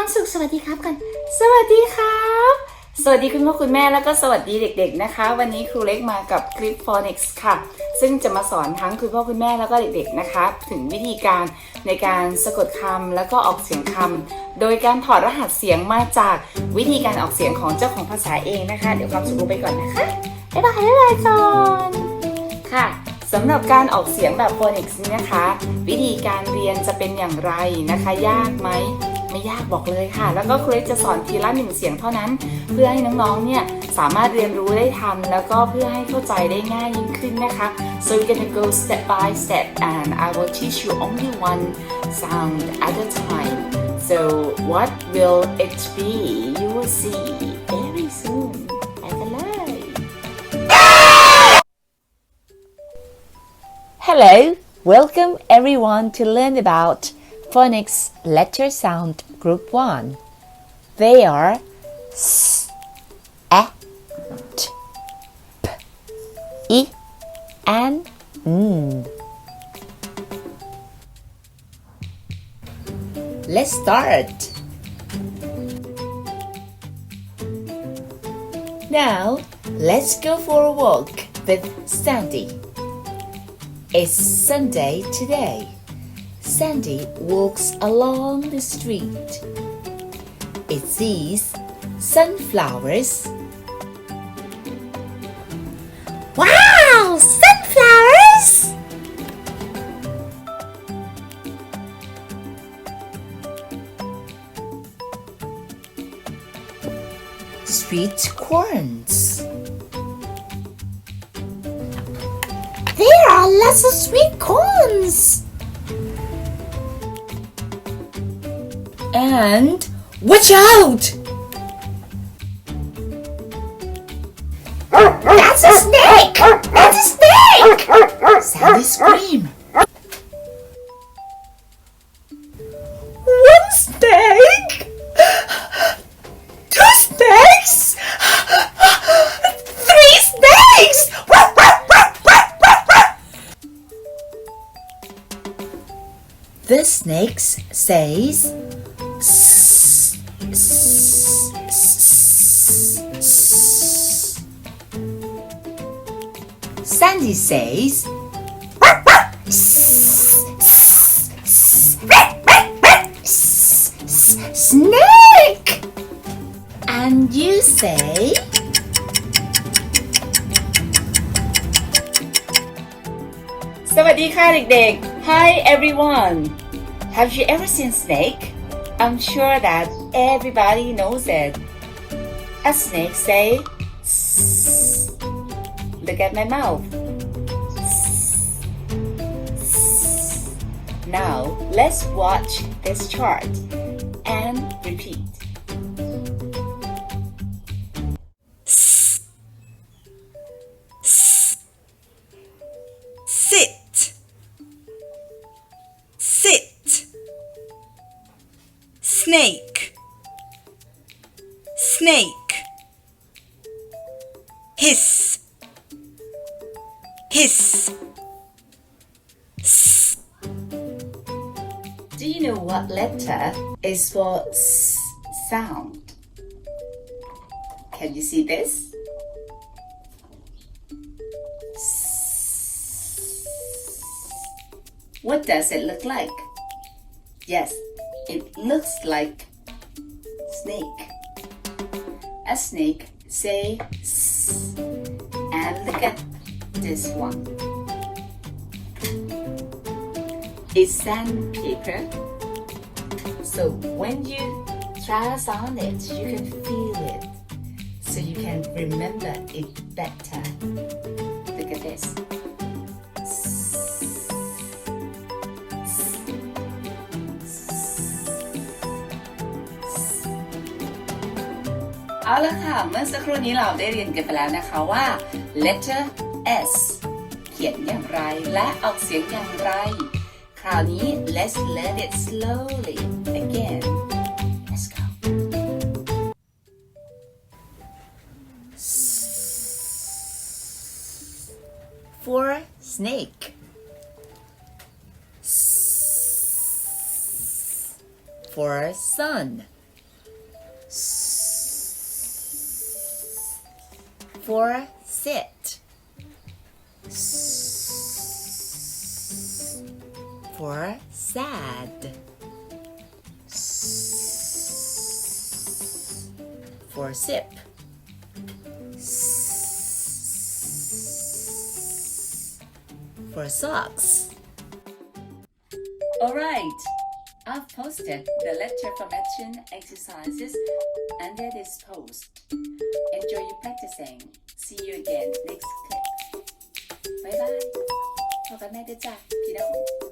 ความสุขสวัสดีครับกันสวัสดีครับสวัสดีคุณพ่อคุณแม่แล้วก็สวัสดีเด็กๆนะคะวันนี้ครูเล็กมากับคลิป Phonics ค่ะซึ่งจะมาสอนทั้งคุณพ่อคุณแม่แล้วก็เด็กๆนะคะถึงวิธีการในการสะกดคำแล้วก็ออกเสียงคำโดยการถอดรหัสเสียงมาจากวิธีการออกเสียงของเจ้าของภาษาเองนะคะเดี๋ยวความสุขไปก่อนนะคะบ๊ายบายก่อนค่ะสำหรับการออกเสียงแบบ Phonics นี้นะคะวิธีการเรียนจะเป็นอย่างไรนะคะยากไหมไม่ยากบอกเลยค่ะแล้วก็ครูเล็กจะสอนทีละ1เสียงเท่านั้นเพื่อให้น้องๆเนี่ยสามารถเรียนรู้ได้ทันแล้วก็เพื่อให้เข้าใจได้ง่ายยิ่งขึ้นนะคะ so we're gonna go step by step and I will teach you only one sound at a time so what will it be you will see very soon ไปกันเลย Hello, welcome everyone to learn about Phonics letter sound group 1. They are S, E, T, P, I, and N. Let's start. Now, let's go for a walk with Sandy.It's Sunday today. Sandy walks along the street. It sees sunflowers. Wow! Sunflowers! Sweet corns.There are lots of sweet corns. And watch out! That's a snake! That's a snake! Sandy scream. One snake? Two snakes? Three snakes!The snake says S, S, S, S. Sandy says Snake! And you sayสวัสดีค่ะเด็กๆ Hi everyone!Have you ever seen snake? I'm sure that everybody knows it. A snake say, Sss. Look at my mouth. Sss. Sss. Now let's watch this chart and repeat. S. S. Sit.Snake, snake. Hiss, hiss. S. Do you know what letter is for S sound? Can you see this? S. What does it look like? Yes.It looks like snake. A snake say S. And look at this one. It's sandpaper. So when you trace on it, you can feel it. So you can remember it better. Look at this.เอาละค่ะเมื่อสักครู่นี้เราได้เรียนกันไปแล้วนะคะว่า letter S เขียนอย่างไรและออกเสียงอย่างไรคราวนี้ let's learn it slowly again let's go for snake for sun For sit. For sad. For sip. For socks. Alright, I've posted the letter formation exercises under this post. Enjoy your practicing. See you again next clip. Bye bye. พบกันแม่ด้วยจ้ะพี่น้อง